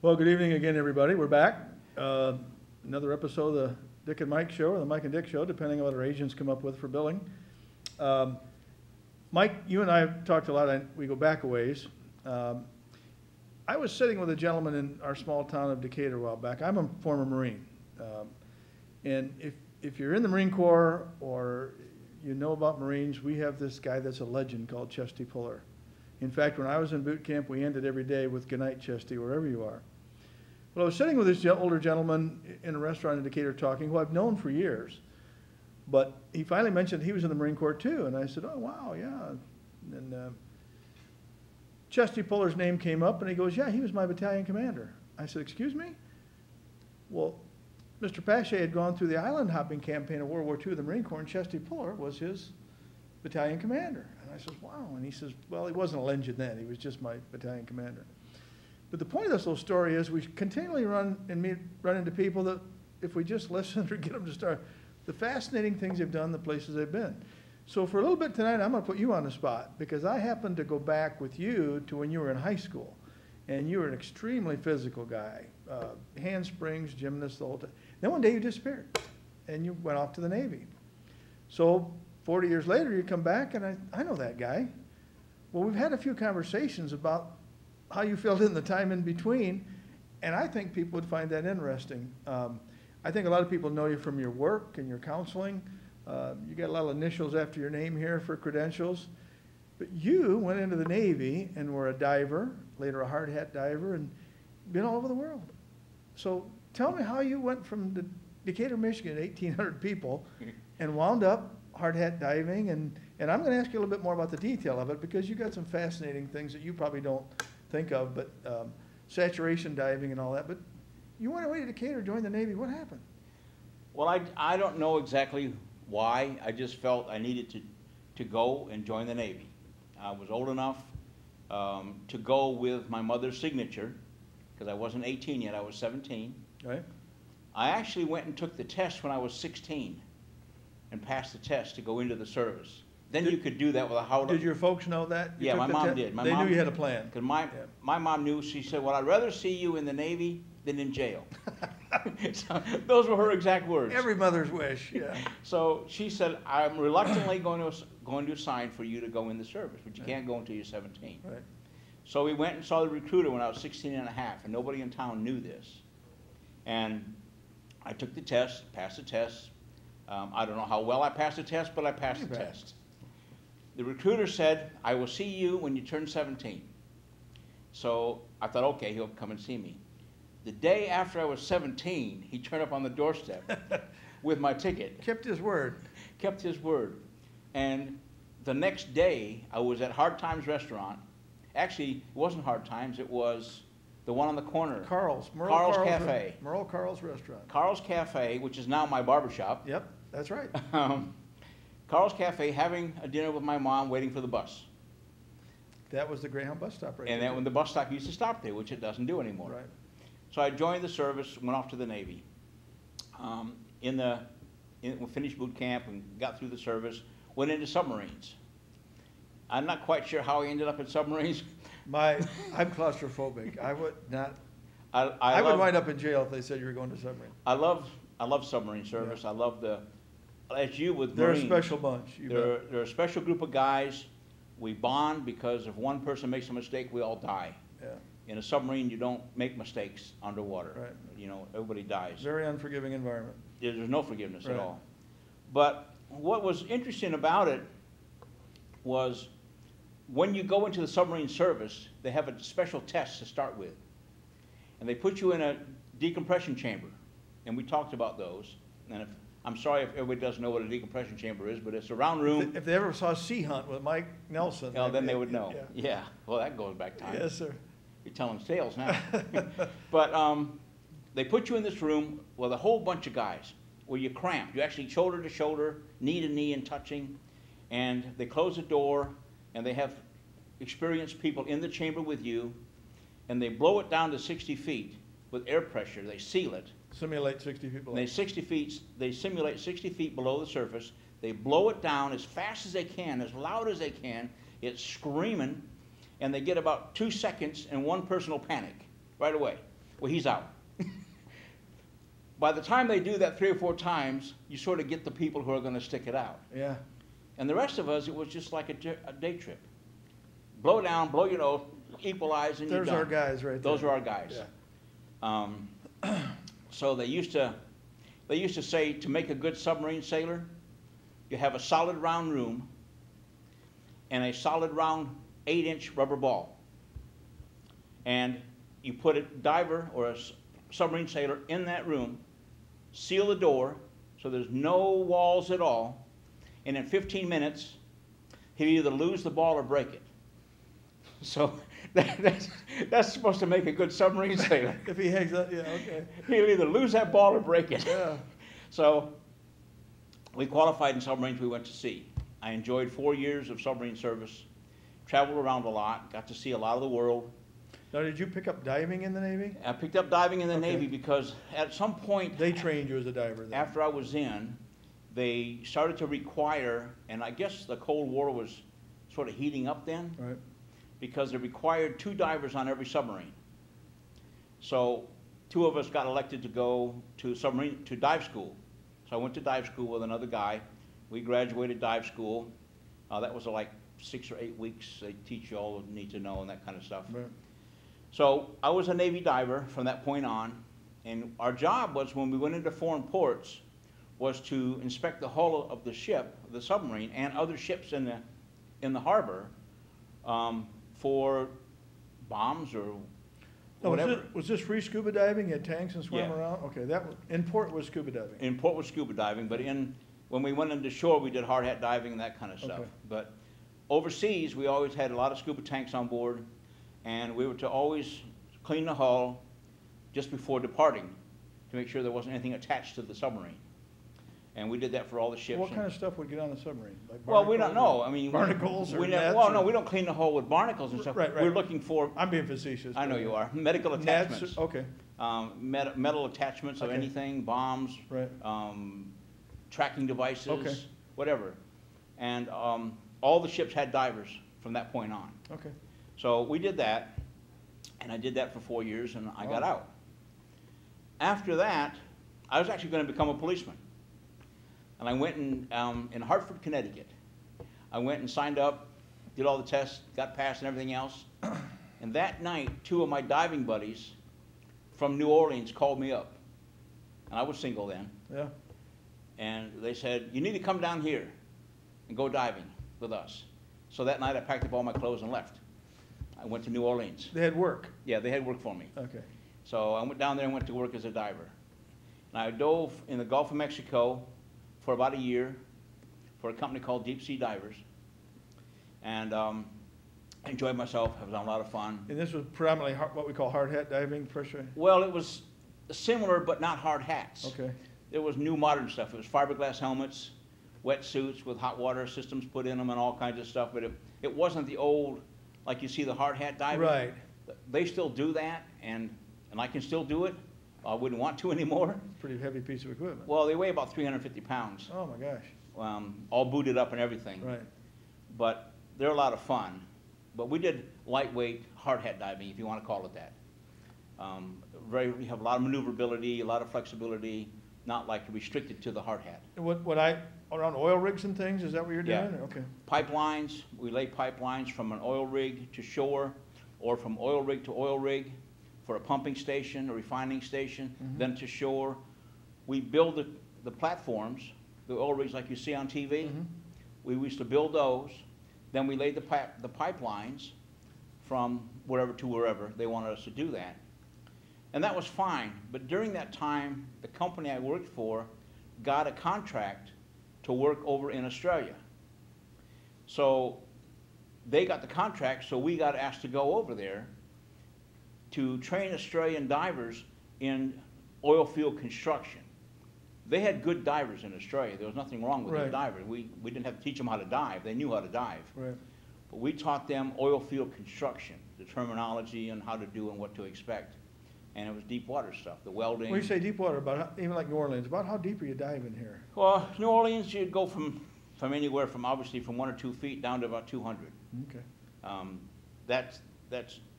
Well, good evening again, everybody. We're back. Another episode of the Dick and Mike Show, or the Mike and Dick Show, depending on what our agents come up with for billing. Mike, you and I have talked a lot. We go back a ways. I was sitting with a gentleman in our small town of Decatur a while back. I'm a former Marine. And if you're in the Marine Corps or you know about Marines, we have this guy that's a legend called Chesty Puller. In fact, when I was in boot camp, we ended every day with "Good night, Chesty," wherever you are. Well, I was sitting with this older gentleman in a restaurant in Decatur talking, who I've known for years. But he finally mentioned he was in the Marine Corps too. And I said, "Oh, wow, yeah." And Chesty Puller's name came up, and he goes, "Yeah, he was my battalion commander." I said, "Excuse me?" Well, Mr. Pache had gone through the island hopping campaign of World War II of the Marine Corps, and Chesty Puller was his battalion commander. And I says, "Wow." And he says, "Well, he wasn't a legend then. He was just my battalion commander." But the point of this little story is we continually run into people that, if we just listen or get them to start, the fascinating things they've done, the places they've been. So for a little bit tonight, I'm going to put you on the spot, because I happened to go back with you to when you were in high school. And you were an extremely physical guy, handsprings, gymnast, the whole time. Then one day you disappeared, and you went off to the Navy. So 40 years later, you come back, and I know that guy. Well, we've had a few conversations about how you filled in the time in between, and I think people would find that interesting. I think a lot of people know you from your work and your counseling. You got a lot of initials after your name here for credentials. But you went into the Navy and were a diver, later a hard hat diver, and been all over the world. So tell me how you went from Decatur, Michigan, 1,800 people, and wound up hard hat diving. And I'm going to ask you a little bit more about the detail of it, because you got some fascinating things that you probably don't think of, but saturation diving and all that. But you went away to Decatur, joined the Navy. What happened? Well, I don't know exactly why. I just felt I needed to go and join the Navy. I was old enough to go with my mother's signature, because I wasn't 18 yet. I was 17. Right. I actually went and took the test when I was 16 and passed the test to go into the service. Then you could do that without. Did your folks know that? Yeah, my mom did. They knew you had a plan. Because my mom knew. She said, "Well, I'd rather see you in the Navy than in jail." So, those were her exact words. Every mother's wish, yeah. So she said, "I'm reluctantly going to sign for you to go in the service, but you can't go until you're 17. Right. So we went and saw the recruiter when I was 16 and a half, and nobody in town knew this. And I took the test, passed the test. I don't know how well I passed the test, but I passed the test. The recruiter said, "I will see you when you turn 17. So I thought, okay, he'll come and see me. The day after I was 17, he turned up on the doorstep with my ticket. Kept his word. Kept his word. And the next day, I was at Hard Times Restaurant. Actually, it wasn't Hard Times, it was the one on the corner. Carl's Cafe. Merle Carl's Restaurant. Carl's Cafe, which is now my barbershop. Yep, that's right. Carl's Cafe, having a dinner with my mom, waiting for the bus. That was the Greyhound bus stop, right? And then when the bus stop used to stop there, which it doesn't do anymore. Right. So I joined the service, went off to the Navy. We finished boot camp and got through the service, went into submarines. I'm not quite sure how I ended up in submarines. I'm claustrophobic. I would not. I would wind up in jail if they said you were going to submarine. I love submarine service. Yeah. I love as you with They're Marines. They're a special bunch. They're a special group of guys. We bond because if one person makes a mistake, we all die. Yeah. In a submarine, you don't make mistakes underwater. Right. You know, everybody dies. Very unforgiving environment. There's no forgiveness at all. But what was interesting about it was when you go into the submarine service, they have a special test to start with. And they put you in a decompression chamber. And we talked about those. And I'm sorry if everybody doesn't know what a decompression chamber is, but it's a round room. If they ever saw Sea Hunt with Mike Nelson. Well, then they would know. Yeah. Well, that goes back time. Yes, sir. You're telling tales now. But they put you in this room with a whole bunch of guys where you're cramped. You're actually shoulder to shoulder, knee to knee and touching. And they close the door, and they have experienced people in the chamber with you, and they blow it down to 60 feet with air pressure. They seal it. Simulate 60 feet below. They simulate 60 feet below the surface. They blow it down as fast as they can, as loud as they can. It's screaming, and they get about 2 seconds, and one person will panic right away. Well, he's out. By the time they do that 3 or 4 times, you sort of get the people who are going to stick it out. Yeah. And the rest of us, it was just like a day trip. Blow down, blow your nose, equalize, and you're There's done. our guys right there. Those are our guys. Yeah. So they used to say, to make a good submarine sailor, you have a solid round room and a solid round 8-inch rubber ball. And you put a diver or a submarine sailor in that room, seal the door so there's no walls at all, and in 15 minutes, he'll either lose the ball or break it. So that's supposed to make a good submarine sailor. If he hangs up, yeah, okay. He'll either lose that ball or break it. Yeah. So we qualified in submarines we went to sea. I enjoyed 4 years of submarine service, traveled around a lot, got to see a lot of the world. Now, did you pick up diving in the Navy? I picked up diving in the Okay. Navy because at some point, They trained you as a diver then? after I was in, they started to require, and I guess the Cold War was sort of heating up then, Right. because they required 2 divers on every submarine. So 2 of us got elected to go to dive school. So I went to dive school with another guy. We graduated dive school. That was like 6 or 8 weeks. They teach you all you need to know and that kind of stuff. Right. So I was a Navy diver from that point on, and our job was, when we went into foreign ports, was to inspect the hull of the ship, the submarine, and other ships in the harbor for bombs or Now, whatever. was this free scuba diving? You had tanks and swam Yeah. around? Okay, in port was scuba diving. In port was scuba diving, but when we went into shore, we did hard hat diving and that kind of stuff. Okay. But overseas, we always had a lot of scuba tanks on board, and we were to always clean the hull just before departing to make sure there wasn't anything attached to the submarine. And we did that for all the ships. What kind of stuff would get on the submarine? Like Well, we don't barnacles know. or- I mean, barnacles or nets? well, no, or- we don't clean the hull with barnacles and stuff. Right, right. We're looking for, I'm being facetious. I know but- you are, medical Nets, attachments. okay, Metal attachments of Okay. anything, bombs, right. tracking devices, Okay. whatever. And all the ships had divers from that point on. Okay. So we did that, and I did that for 4 years, and I got Wow. out. After that, I was actually going to become a policeman. And I went in Hartford, Connecticut. I went and signed up, did all the tests, got passed and everything else. And that night, 2 of my diving buddies from New Orleans called me up. And I was single then. Yeah, And they said, you need to come down here and go diving with us. So that night I packed up all my clothes and left. I went to New Orleans. they had work. Yeah, they had work for me. Okay. So I went down there and went to work as a diver. And I dove in the Gulf of Mexico for about a year for a company called Deep Sea Divers. And I enjoyed myself. It was a lot of fun. And this was predominantly what we call hard hat diving, pressure? Well, it was similar but not hard hats. Okay. It was new modern stuff. It was fiberglass helmets, wetsuits with hot water systems put in them and all kinds of stuff. But it wasn't the old, like you see the hard hat diving. Right. They still do that, and I can still do it. I wouldn't want to anymore. Pretty heavy piece of equipment. Well, they weigh about 350 pounds, Oh, my gosh. all booted up and everything. Right. But they're a lot of fun. But we did lightweight hard hat diving, if you want to call it that. We have a lot of maneuverability, a lot of flexibility, not like restricted to the hard hat. And around oil rigs and things, is that what you're Yeah. doing? Okay. Pipelines, we lay pipelines from an oil rig to shore, or from oil rig to oil rig for a pumping station, a refining station, then to shore. We build the platforms, the oil rigs like you see on TV. Mhm. We used to build those. Then we laid the pipelines from wherever to wherever. They wanted us to do that. And that was fine. But during that time, the company I worked for got a contract to work over in Australia. So they got the contract, so we got asked to go over there to train Australian divers in oil field construction. They had good divers in Australia. There was nothing wrong with their Right. divers. We didn't have to teach them how to dive. They knew how to dive. Right. But we taught them oil field construction, the terminology and how to do and what to expect. And it was deep water stuff, the welding. When you say deep water, even like New Orleans, about how deep are you diving here? Well, New Orleans, you'd go from anywhere from obviously from 1 or 2 feet down to about 200. Okay. That's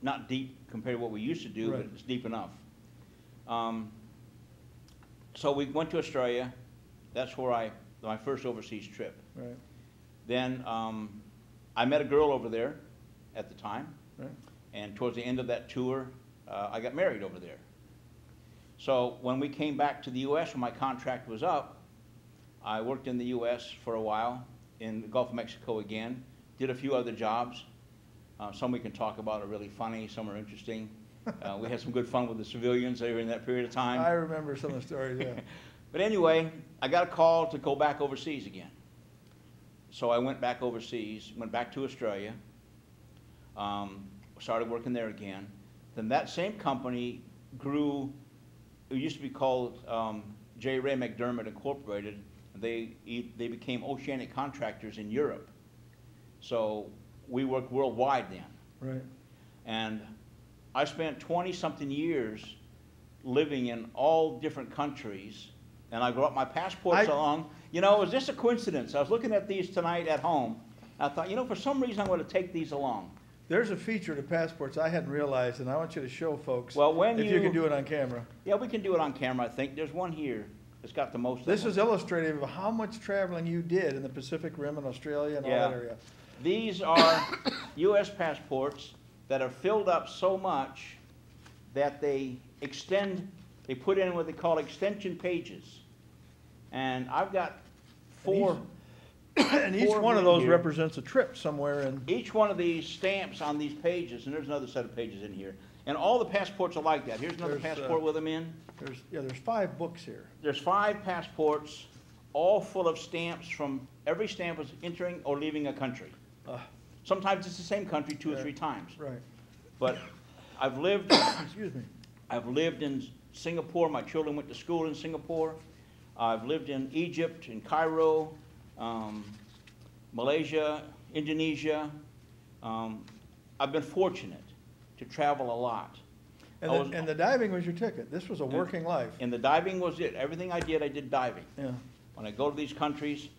not deep compared to what we used to do, but Right. it's deep enough. So we went to Australia. That's where my first overseas trip. Right. Then I met a girl over there at the time. Right. And towards the end of that tour, I got married over there. So when we came back to the U.S. when my contract was up, I worked in the U.S. for a while, in the Gulf of Mexico again, did a few other jobs. Some we can talk about are really funny, some are interesting. We had some good fun with the civilians during that period of time. I remember some of the stories, yeah. But anyway, I got a call to go back overseas again. So I went back overseas, went back to Australia, started working there again. Then that same company grew. It used to be called J. Ray McDermott Incorporated. They became oceanic contractors in Europe. So we worked worldwide then. Right. And I spent 20-something years living in all different countries, and I brought my passports along. You know, it was just a coincidence. I was looking at these tonight at home. I thought, you know, for some reason I'm going to take these along. There's a feature to passports I hadn't realized, and I want you to show folks Well, if you can do it on camera. Yeah, we can do it on camera, I think. There's one here that's got the most. This is illustrative of how much traveling you did in the Pacific Rim and Australia and all that area. These are U.S. passports that are filled up so much that they put in what they call extension pages. And I've got four. And each one of those represents a trip somewhere in. Each one of these stamps on these pages, and there's another set of pages in here. And all the passports are like that. Here's another passport with them in. There's 5 books here. There's 5 passports, all full of stamps from every stamp was entering or leaving a country. Sometimes it's the same country 2 or 3 times. Right. But I've lived. Excuse me. I've lived in Singapore. My children went to school in Singapore. I've lived in Egypt, in Cairo, Malaysia, Indonesia. I've been fortunate to travel a lot. And the diving was your ticket. This was a working life. And the diving was it. Everything I did diving. Yeah. When I go to these countries,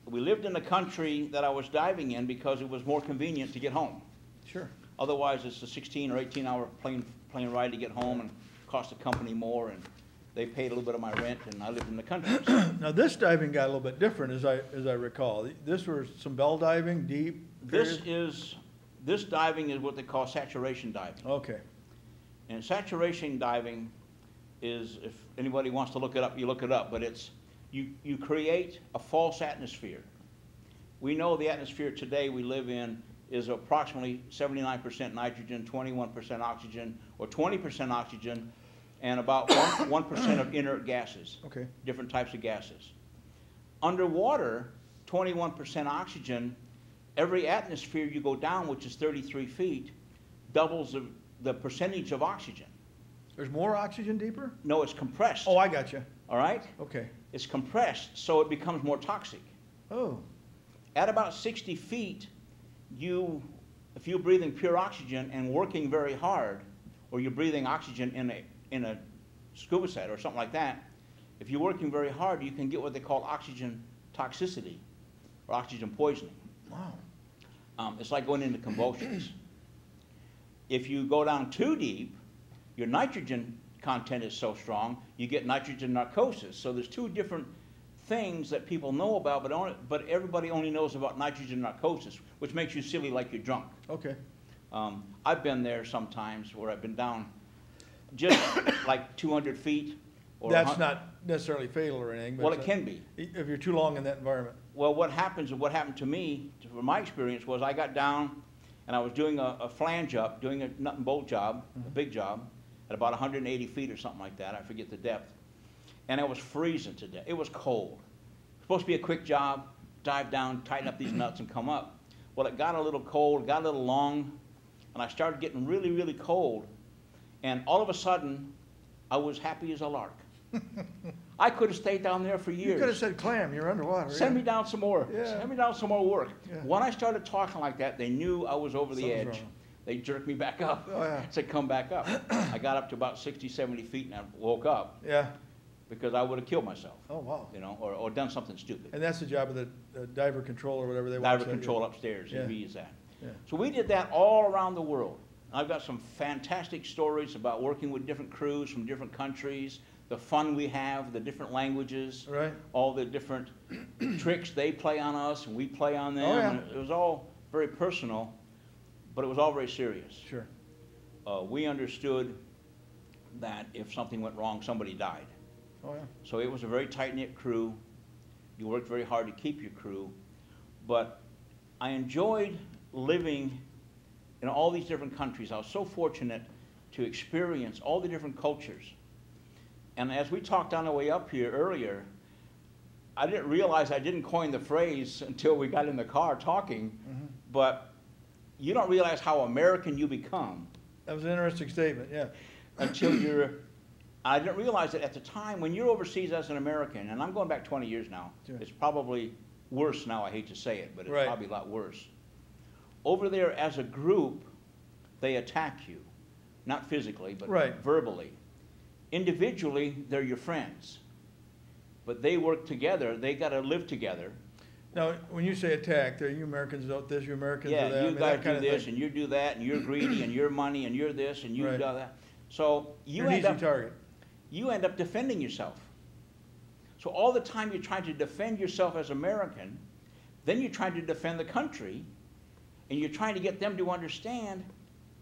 we lived in the country that I was diving in because it was more convenient to get home. Sure. Otherwise, it's a 16 or 18-hour plane ride to get home and cost the company more, and they paid a little bit of my rent, and I lived in the country. Now this diving got a little bit different, as I recall. This was some bell diving, deep. This diving is what they call saturation diving. Okay. And saturation diving is, if anybody wants to look it up, you look it up, but it's you create a false atmosphere. We know the atmosphere today we live in is approximately 79% nitrogen, 21% oxygen, or 20% oxygen, and about 1% of inert gases, Okay. different types of gases. Underwater, 21% oxygen, every atmosphere you go down, which is 33 feet, doubles the percentage of oxygen. There's more oxygen deeper? No, it's compressed. Oh, I got you. All right? Okay. It's compressed, so it becomes more toxic. Oh. At about 60 feet, if you're breathing pure oxygen and working very hard, or you're breathing oxygen in a scuba set or something like that, if you're working very hard, you can get what they call oxygen toxicity or oxygen poisoning. Wow. It's like going into convulsions. If you go down too deep, your nitrogen content is so strong, you get nitrogen narcosis. So there's 2 different things that people know about, but everybody only knows about nitrogen narcosis, which makes you silly like you're drunk. Okay. I've been there sometimes where I've been down just like 200 feet. Or That's not necessarily fatal or anything. But well, it can be. If you're too long in that environment. Well, what happened to me, from my experience, was I got down and I was doing a flange up, doing a nut and bolt job, a big job, at about 180 feet or something like that. I forget the depth. And it was freezing to death. It was cold. Supposed to be a quick job, dive down, tighten up these nuts, and come up. Well, it got a little cold, got a little long, and I started getting really, really cold. And all of a sudden, I was happy as a lark. I could have stayed down there for years. You could have said, "Clam, you're underwater." Send me down some more. Yeah. Send me down some more work. Yeah. When I started talking like that, they knew I was over the Something's edge. wrong. They jerked me back up. Oh, yeah. Said, come back up. I got up to about 60, 70 feet, and I woke up Yeah. because I would have killed myself. Oh, wow. You know, or done something stupid. And that's the job of the diver control or whatever they want Diver to say. control upstairs, Yeah. and we use that. Yeah. So we did that all around the world. I've got some fantastic stories about working with different crews from different countries, the fun we have, the different languages, Right. all the different tricks they play on us and we play on them. Oh, yeah. And it was all very personal, but it was all very serious. Sure. We understood that if something went wrong, somebody died. Oh, yeah. So it was a very tight-knit crew. You worked very hard to keep your crew, but I enjoyed living in all these different countries. I was so fortunate to experience all the different cultures. And as we talked on the way up here earlier, I didn't realize I didn't coin the phrase until we got in the car talking, but you don't realize how American you become. That was an interesting statement, yeah. Until you're, I didn't realize that at the time when you're overseas as an American, and I'm going back 20 years now, Sure. it's probably worse now, I hate to say it, but it's Right. probably a lot worse. Over there as a group, they attack you, not physically, but Right. verbally. Individually, they're your friends, but they work together, they gotta live together. Now, when you say attack, there, you Americans don't this, you Americans do that. I Yeah, you mean, guys that kind do of this, thing. and you do that, and you're greedy, and you're money, and you're this, and you do Right. that. So you You're an end easy up, target. you end up defending yourself. So all the time you're trying to defend yourself as American, then you're trying to defend the country, and you're trying to get them to understand,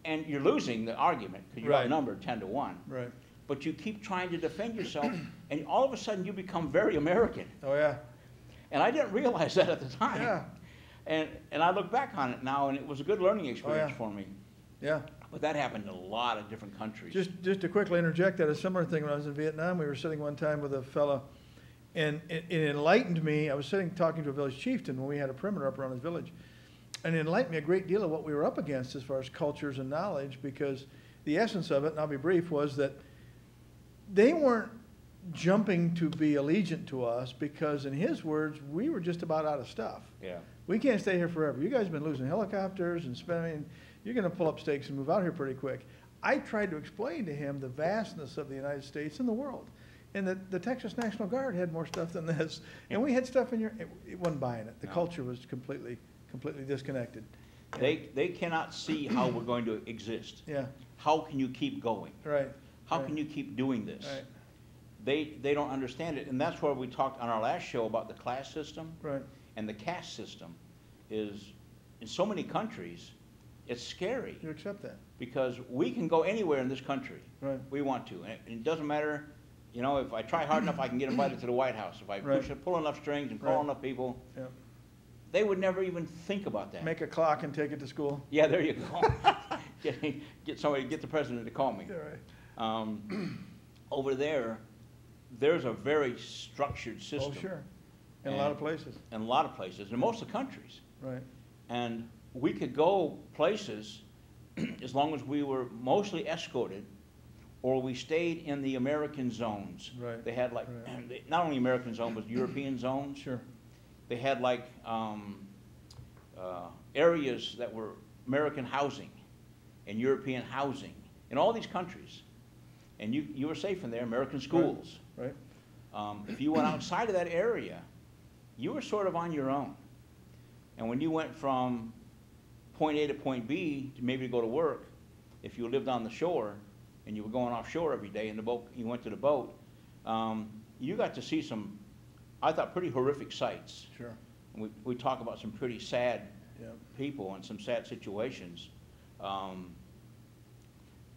and you're losing the argument, because you're Right. outnumbered 10-1. Right. But you keep trying to defend yourself, and all of a sudden you become very American. Oh, yeah. And I didn't realize that at the time. Yeah. And I look back on it now, and it was a good learning experience yeah. for me. Yeah. But that happened in a lot of different countries. Just to quickly interject that, a similar thing when I was in Vietnam, we were sitting one time with a fella, and it enlightened me. I was sitting talking to a village chieftain when we had a perimeter up around his village. And it enlightened me a great deal of what we were up against as far as cultures and knowledge, because the essence of it, and I'll be brief, was that they weren't jumping to be allegiant to us because, in his words, we were just about out of stuff. Yeah. We can't stay here forever. You guys have been losing helicopters and spending, you're going to pull up stakes and move out here pretty quick. I tried to explain to him the vastness of the United States and the world, and that the Texas National Guard had more stuff than this, and we had stuff in your, it wasn't buying it. The No. culture was completely disconnected. They cannot see how we're going to exist. Yeah, How can you keep going? right. How right, can you keep doing this? Right, They don't understand it. And that's where we talked on our last show about the class system right. and the caste system is, in so many countries, it's scary. You accept that. Because we can go anywhere in this country. Right. We want to. And it doesn't matter, you know, if I try hard enough, I can get invited to the White House. If I Right. pull enough strings and call Right. enough people, Yeah. they would never even think about that. Make a clock and take it to school. Yeah, there you go. Get somebody, get the president to call me. Yeah, right. Over there, there's a very structured system. Oh, sure. In a lot of places. In a lot of places, in most of the countries. Right. And we could go places as long as we were mostly escorted or we stayed in the American zones. Right. They had like, Right. not only American zones, but European zones. Sure. They had like areas that were American housing and European housing in all these countries. And you were safe in there, American schools. Right. If you went outside of that area, you were sort of on your own. And when you went from point A to point B, to maybe to go to work, if you lived on the shore and you were going offshore every day in the boat, you went to the boat, you got to see some, I thought, pretty horrific sights. Sure. We talk about some pretty sad Yeah. people and some sad situations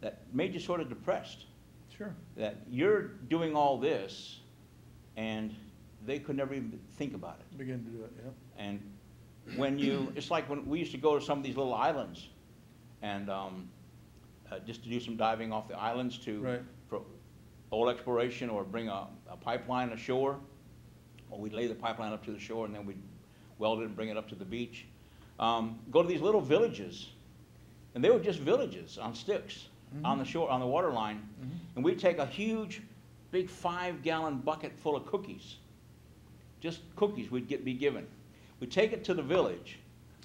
that made you sort of depressed. Sure. That you're doing all this and they could never even think about it. Begin to do it, yeah. And when you, it's like when we used to go to some of these little islands and just to do some diving off the islands Right. for oil exploration or bring a pipeline ashore, or we'd lay the pipeline up to the shore and then we'd weld it and bring it up to the beach. Go to these little villages, and they were just villages on sticks on the shore, on the water line, and we'd take a huge, big 5-gallon bucket full of cookies, just cookies be given. We'd take it to the village.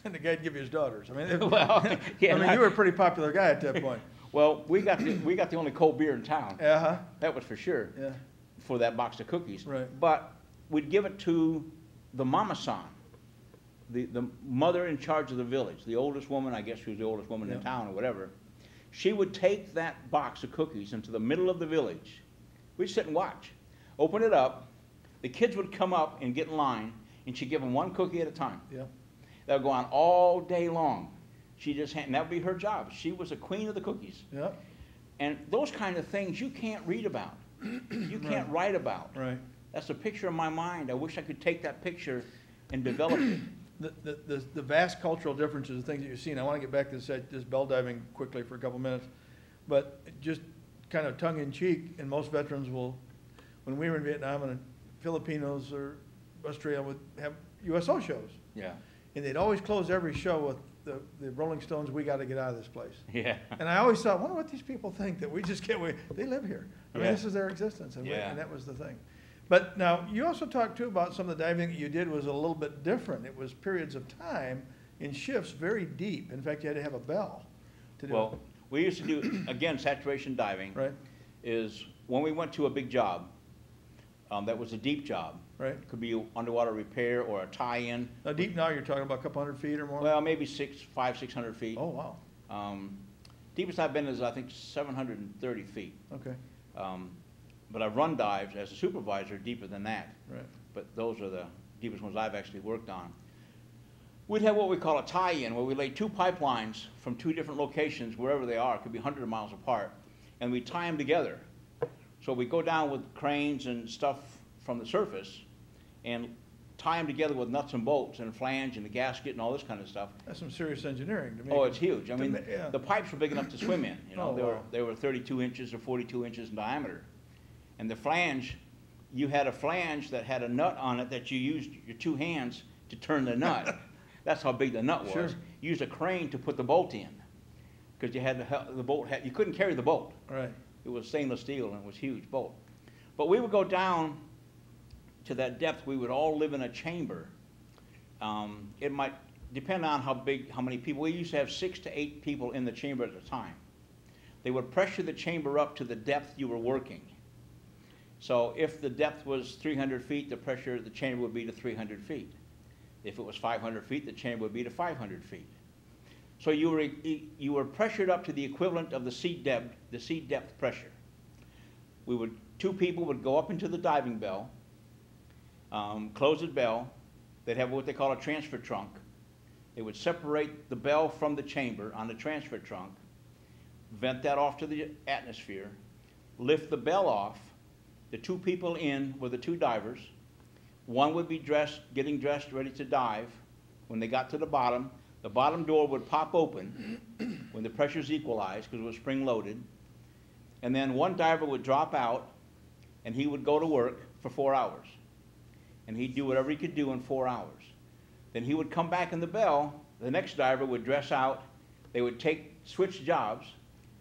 And the guy'd give you his daughters. I mean, Well, yeah, I mean, you were a pretty popular guy at that point. Well, we got the only cold beer in town. Uh-huh. That was for sure. Yeah. For that box of cookies. Right. But we'd give it to the mama-san, the mother in charge of the village, the oldest woman, I guess she was the oldest woman in Yeah. town or whatever. She would take that box of cookies into the middle of the village. We'd sit and watch. Open it up. The kids would come up and get in line, and she'd give them one cookie at a time. Yeah. That would go on all day long. And that would be her job. She was a queen of the cookies. Yeah. And those kind of things you can't read about. You can't write about. Right. That's a picture in my mind. I wish I could take that picture and develop it. The vast cultural differences, the things that you've seen. I want to get back to this bell diving quickly for a couple minutes, but just kind of tongue in cheek, and most veterans will, when we were in Vietnam, and Filipinos or Australia would have USO shows. Yeah. And they'd always close every show with the Rolling Stones, "We Got to Get Out of This Place." Yeah. And I always thought, I wonder what these people think, that we just can't wait. They live here. I mean, Yeah. this is their existence, and, Yeah. and that was the thing. But now, you also talked too about some of the diving that you did was a little bit different. It was periods of time in shifts very deep. In fact, you had to have a bell to do it. Well, we used to do, again, saturation diving. Right, Is when we went to a big job, that was a deep job. right. It could be underwater repair or a tie-in. Now, deep now, you're talking about a couple hundred feet or more? Well, maybe 600 feet. Oh, wow. Deepest I've been is, I think, 730 feet. Okay, But I've run dives as a supervisor deeper than that. right. But those are the deepest ones I've actually worked on. We'd have what we call a tie-in, where we lay two pipelines from two different locations, wherever they are, it could be hundreds of miles apart, and we tie them together. So we go down with cranes and stuff from the surface and tie them together with nuts and bolts and a flange and a gasket and all this kind of stuff. That's some serious engineering to me. Oh, it's huge. I mean, yeah. the pipes were big enough to swim in. You know, Oh, wow. they were 32 inches or 42 inches in diameter. And the flange, you had a flange that had a nut on it that you used your two hands to turn the nut. That's how big the nut was. Sure. You used a crane to put the bolt in, because you had the bolt you couldn't carry the bolt. Right, It was stainless steel and it was a huge bolt. But we would go down to that depth. We would all live in a chamber. It might depend on how many people. We used to have 6 to 8 people in the chamber at a time. They would pressure the chamber up to the depth you were working. So if the depth was 300 feet, the pressure of the chamber would be to 300 feet. If it was 500 feet, the chamber would be to 500 feet. So you were pressured up to the equivalent of the seat depth pressure. Two people would go up into the diving bell, close the bell. They'd have what they call a transfer trunk. They would separate the bell from the chamber on the transfer trunk, vent that off to the atmosphere, lift the bell off. The two people in were the two divers. One would be getting dressed, ready to dive. When they got to the bottom door would pop open when the pressure's equalized, because it was spring-loaded. And then one diver would drop out, and he would go to work for 4 hours. And he'd do whatever he could do in 4 hours. Then he would come back in the bell. The next diver would dress out. They would switch jobs.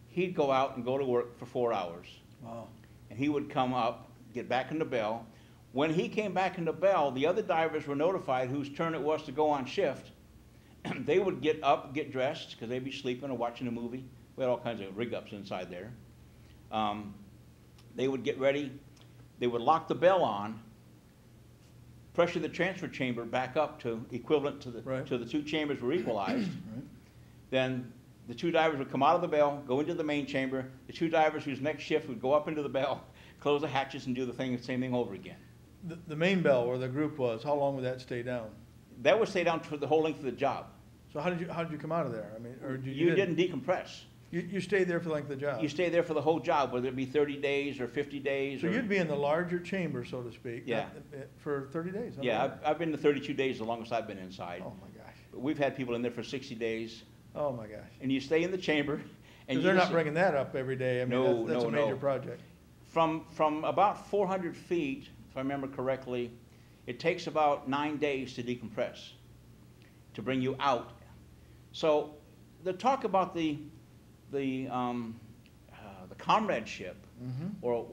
He'd go out and go to work for 4 hours. wow. And he would come up, get back in the bell. When he came back in the bell, the other divers were notified whose turn it was to go on shift. They would get up, get dressed, because they'd be sleeping or watching a movie. We had all kinds of rig-ups inside there. They would get ready. They would lock the bell on, pressure the transfer chamber back up to equivalent to the two chambers were equalized. Right. Then the two divers would come out of the bell, go into the main chamber. The two divers whose next shift would go up into the bell, close the hatches, and do the same thing over again. The main bell where the group was, how long would that stay down? That would stay down for the whole length of the job. So how did you come out of there? I mean, or You didn't decompress. You stayed there for the length of the job? You stay there for the whole job, whether it be 30 days or 50 days. So you'd be in the larger chamber, so to speak? Yeah. For 30 days? Yeah, I've been to 32 days, the longest I've been inside. Oh, my gosh. We've had people in there for 60 days. Oh, my gosh. And you stay in the chamber. Because they're not bringing that up every day. I mean, that's a major project. From about 400 feet, if I remember correctly, it takes about 9 days to decompress, to bring you out. So the talk about the comradeship, or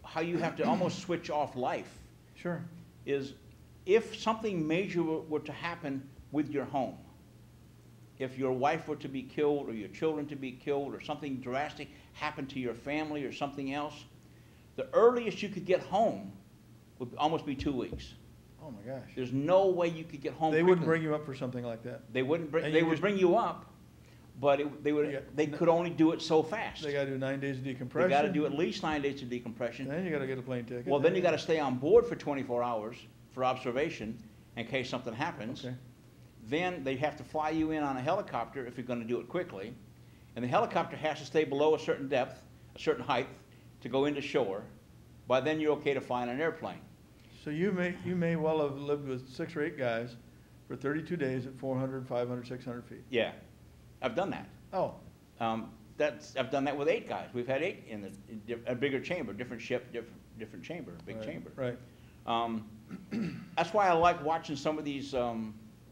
how you have to almost switch off life. Sure. Is if something major were to happen with your home, if your wife were to be killed or your children to be killed or something drastic happened to your family or something else, the earliest you could get home would almost be 2 weeks. Oh, my gosh. There's no way you could get home They quickly. wouldn't bring you up for something like that? They wouldn't bring, And they you would just- bring you up, but You they got- could only do it so fast. They gotta do 9 days of They decompression. gotta do at least 9 days of decompression. Then you gotta get a plane ticket. Well, then you gotta stay on board for 24 hours for observation in case something happens. Okay. Then they have to fly you in on a helicopter if you're gonna do it quickly. And the helicopter has to stay below a certain depth, a certain height, to go into shore. By then you're okay to fly in an airplane. So you may well have lived with 6 or 8 guys for 32 days at 400, 500, 600 feet. Yeah, I've done that. Oh, I've done that with 8 guys. We've had 8 in a bigger chamber, different ship, different chamber, big right, chamber. Right. That's why I like watching some of these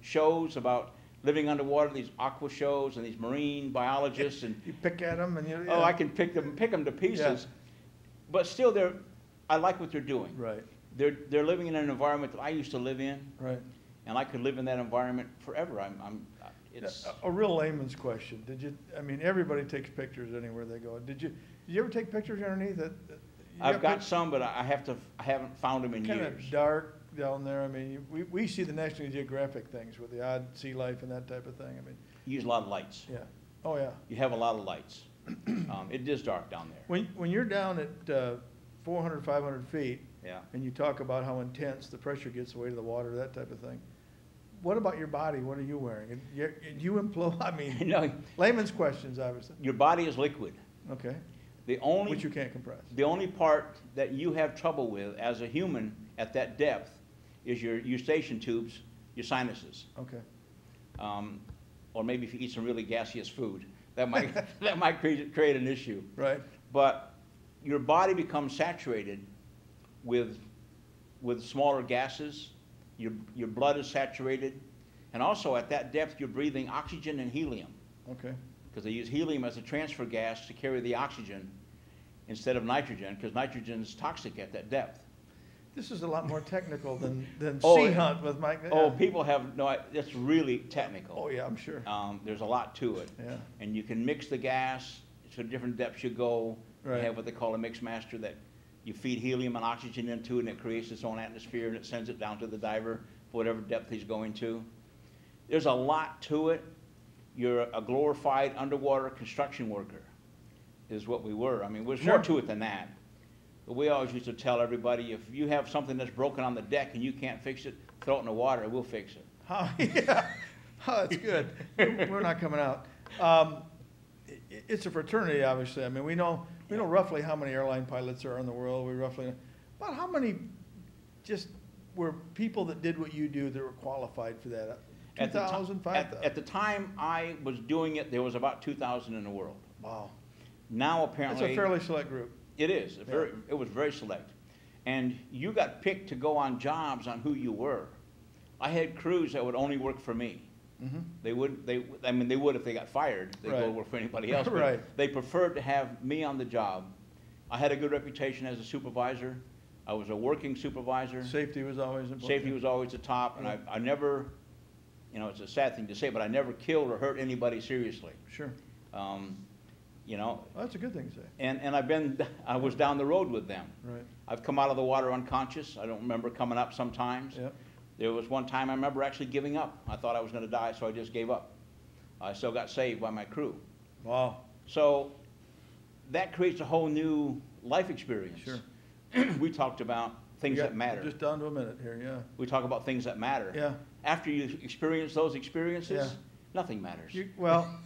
shows about living underwater, these aqua shows and these marine biologists and You pick at them and you. oh, I can pick them to pieces. But still, I like what they're doing. Right, They're living in an environment that I used to live in, right. and I could live in that environment forever. It's A real layman's question. I mean, everybody takes pictures anywhere they go. Did you ever take pictures underneath it? I've got some, but I haven't found them in Kind years. of dark down there. I mean, we see the National Geographic things with the odd sea life and that type of thing. I mean, You use a lot of lights. yeah. Oh, yeah. You have a lot of lights. It is dark down there. When you're down at 400, 500 feet, Yeah. and you talk about how intense the pressure gets, the weight of the water, that type of thing, what about your body? What are you wearing? And you implode, I mean, No, layman's questions, obviously. your body is liquid. Okay, The only which you can't compress. The only part that you have trouble with as a human at that depth is your eustachian tubes, your sinuses. Okay, Or maybe if you eat some really gaseous food, that might that might create an issue. right, But your body becomes saturated with smaller gases. Your blood is saturated, and also at that depth you're breathing oxygen and helium, okay. because they use helium as a transfer gas to carry the oxygen instead of nitrogen, because nitrogen is toxic at that depth. This is a lot more technical than Oh, sea yeah. hunt with Mike. Oh, Yeah. people have no. It's really technical. Oh, yeah, I'm sure. There's a lot to it. Yeah. And you can mix the gas to different depths you go. Right. They have what they call a mix master that you feed helium and oxygen into, and it creates its own atmosphere, and it sends it down to the diver for whatever depth he's going to. There's a lot to it. You're a glorified underwater construction worker, is what we were. I mean, there's more Sure. to it than that. But we always used to tell everybody, if you have something that's broken on the deck and you can't fix it, throw it in the water, we'll fix it. Yeah, oh, that's good. We're not coming out. It's a fraternity, obviously. I mean, we know roughly how many airline pilots there are in the world. We roughly know about how many just were people that did what you do that were qualified for that. 2,000, 5,000? At the time I was doing it, there was about 2,000 in the world. Wow. Now That's apparently. a fairly select group. It is. It was very select. And you got picked to go on jobs on who you were. I had crews that would only work for me. Mm-hmm. They would if they got fired. They'd go Right. work for anybody else. But Right. They preferred to have me on the job. I had a good reputation as a supervisor. I was a working supervisor. Safety was always important. Safety was always the top, and Yeah. I never, it's a sad thing to say, but I never killed or hurt anybody seriously. Sure. Well, Well, that's a good thing to say. and I was down the road with them. Right. I've come out of the water unconscious. I don't remember coming up sometimes. Yep. There was one time I remember actually giving up. I thought I was going to die, so I just gave up. I still got saved by my crew. Wow. So that creates a whole new life experience. Sure. We talked about things We got that matter. Just down to a minute here, yeah. We talk about things that matter. Yeah. After you experience those experiences, Yeah. nothing matters. Well,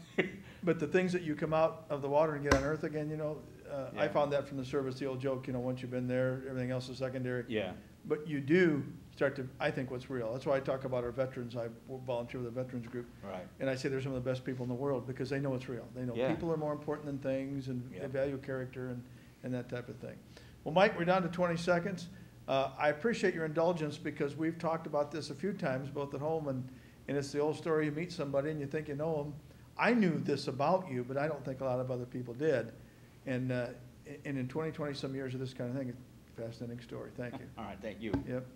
but the things that you come out of the water and get on Earth again, I Yeah. found that from the service, the old joke, once you've been there, everything else is secondary. Yeah. But you do start to, I think, what's real. That's why I talk about our veterans. I volunteer with a veterans group. Right. And I say they're some of the best people in the world because they know it's real. They know Yeah. people are more important than things, and Yeah. they value character and that type of thing. Well, Mike, we're down to 20 seconds. I appreciate your indulgence because we've talked about this a few times, both at home and it's the old story, you meet somebody and you think you know them. I knew this about you, but I don't think a lot of other people did. And in 20 some years of this kind of thing, it's a fascinating story. Thank you. All right, thank you. Yep.